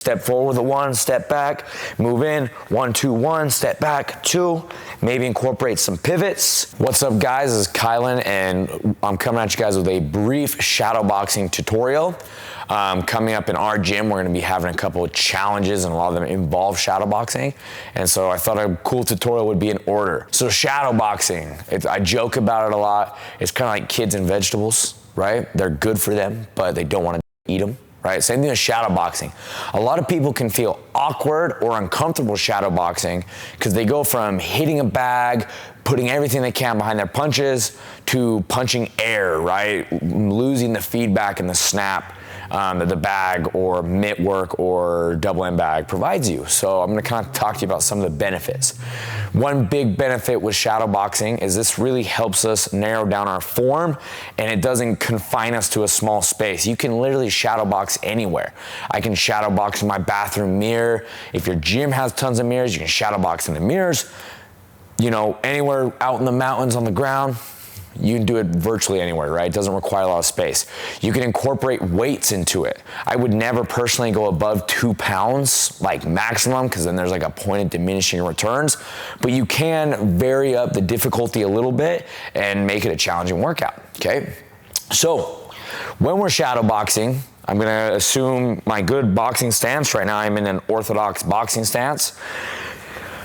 Step forward with a 1, step back, move in, 1, 2, 1, step back, 2, maybe incorporate some pivots. What's up guys, this is Kylan and I'm coming at you guys with a brief shadowboxing tutorial. Coming up in our gym, we're gonna be having a couple of challenges and a lot of them involve shadowboxing. And so I thought a cool tutorial would be in order. So shadowboxing, I joke about it a lot. It's kind of like kids and vegetables, right? They're good for them, but they don't wanna eat them. Right? Same thing with shadowboxing. A lot of people can feel awkward or uncomfortable shadowboxing because they go from hitting a bag, putting everything they can behind their punches, to punching air, right? Losing the feedback and the snap that the bag or mitt work or double end bag provides you. So I'm gonna kind of talk to you about some of the benefits. One big benefit with shadowboxing is this really helps us narrow down our form and it doesn't confine us to a small space. You can literally shadowbox anywhere. I can shadowbox in my bathroom mirror. If your gym has tons of mirrors, you can shadowbox in the mirrors. You know, anywhere out in the mountains on the ground, you can do it virtually anywhere, right? It doesn't require a lot of space. You can incorporate weights into it. I would never personally go above 2 pounds, like maximum, because then there's like a point of diminishing returns. But you can vary up the difficulty a little bit and make it a challenging workout, okay? So when we're shadowboxing, I'm gonna assume my good boxing stance. Right now I'm in an orthodox boxing stance.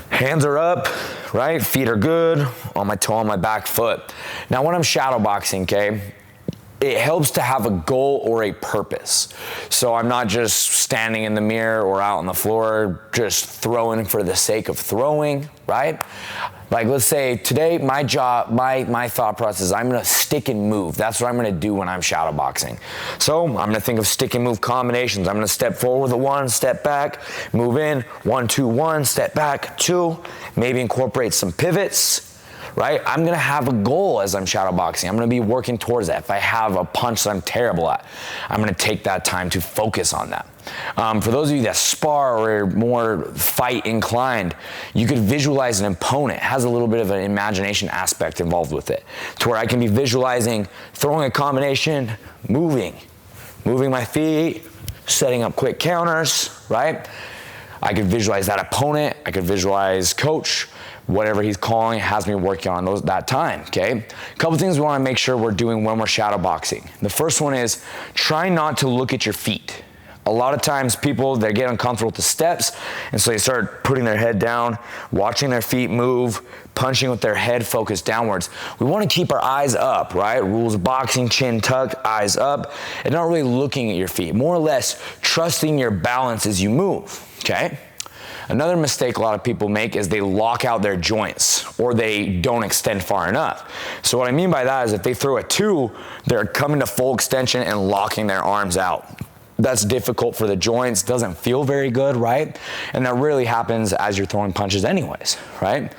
Hands are up, right? Feet are good, on my toe, on my back foot. Now when I'm shadowboxing, okay, it helps to have a goal or a purpose. So I'm not just standing in the mirror or out on the floor, just throwing for the sake of throwing, right? Like let's say today, my thought process is I'm gonna stick and move. That's what I'm gonna do when I'm shadowboxing. So I'm gonna think of stick and move combinations. I'm gonna step forward with a 1, step back, move in, 1, 2, 1, step back, 2, maybe incorporate some pivots, right? I'm gonna have a goal as I'm shadowboxing. I'm gonna be working towards that. If I have a punch that I'm terrible at, I'm gonna take that time to focus on that. For those of you that spar or are more fight inclined, you could visualize an opponent. It has a little bit of an imagination aspect involved with it, to where I can be visualizing throwing a combination, moving my feet, setting up quick counters, right? I could visualize that opponent, I could visualize coach, whatever he's calling has me working on that time, okay? A couple things we wanna make sure we're doing when we're shadowboxing. The first one is try not to look at your feet. A lot of times people, they get uncomfortable with the steps, and so they start putting their head down, watching their feet move, punching with their head focused downwards. We wanna keep our eyes up, right? Rules of boxing, chin tuck, eyes up, and not really looking at your feet. More or less trusting your balance as you move, okay? Another mistake a lot of people make is they lock out their joints or they don't extend far enough. So what I mean by that is if they throw a 2, they're coming to full extension and locking their arms out. That's difficult for the joints, doesn't feel very good, right? And that really happens as you're throwing punches anyways, right?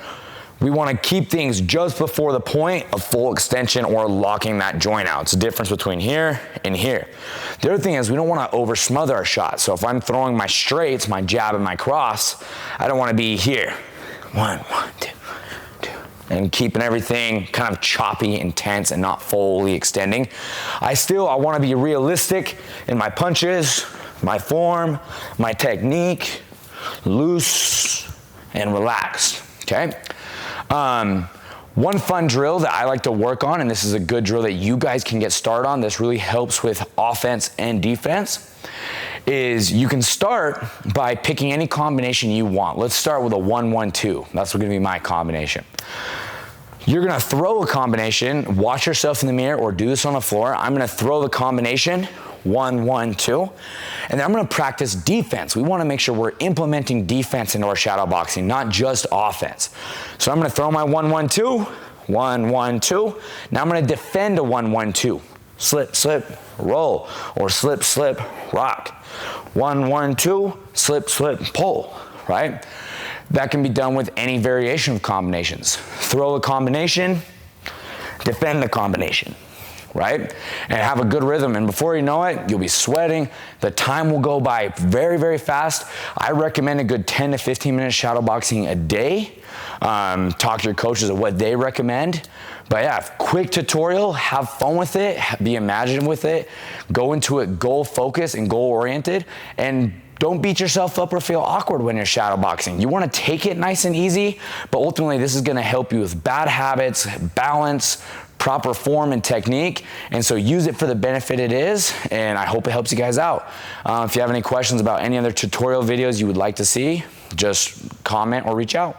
We wanna keep things just before the point of full extension or locking that joint out. It's the difference between here and here. The other thing is we don't wanna over smother our shot. So if I'm throwing my straights, my jab and my cross, I don't wanna be here. 1, 2, 2. And keeping everything kind of choppy, intense, and not fully extending. I wanna be realistic in my punches, my form, my technique, loose and relaxed, okay? One fun drill that I like to work on, and this is a good drill that you guys can get started on, this really helps with offense and defense, is you can start by picking any combination you want. Let's start with a 1-1-2. That's gonna be my combination. You're gonna throw a combination, watch yourself in the mirror or do this on the floor. I'm gonna throw the combination, 1-1-2, and then I'm gonna practice defense. We wanna make sure we're implementing defense into our shadowboxing, not just offense. So I'm gonna throw my 1-1-2, 1-1-2. Now I'm gonna defend a 1-1-2. Slip, slip, roll, or slip, slip, rock. 1-1-2, slip, slip, pull, right? That can be done with any variation of combinations. Throw a combination, defend the combination, right? And have a good rhythm. And before you know it, you'll be sweating. The time will go by very, very fast. I recommend a good 10 to 15 minutes shadowboxing a day. Talk to your coaches of what they recommend. But yeah, quick tutorial, have fun with it, be imaginative with it, go into it goal focused and goal oriented, and Don't beat yourself up or feel awkward when you're shadowboxing. You want to take it nice and easy, but ultimately this is going to help you with bad habits, balance, proper form and technique, and so use it for the benefit it is, and I hope it helps you guys out. If you have any questions about any other tutorial videos you would like to see, just comment or reach out.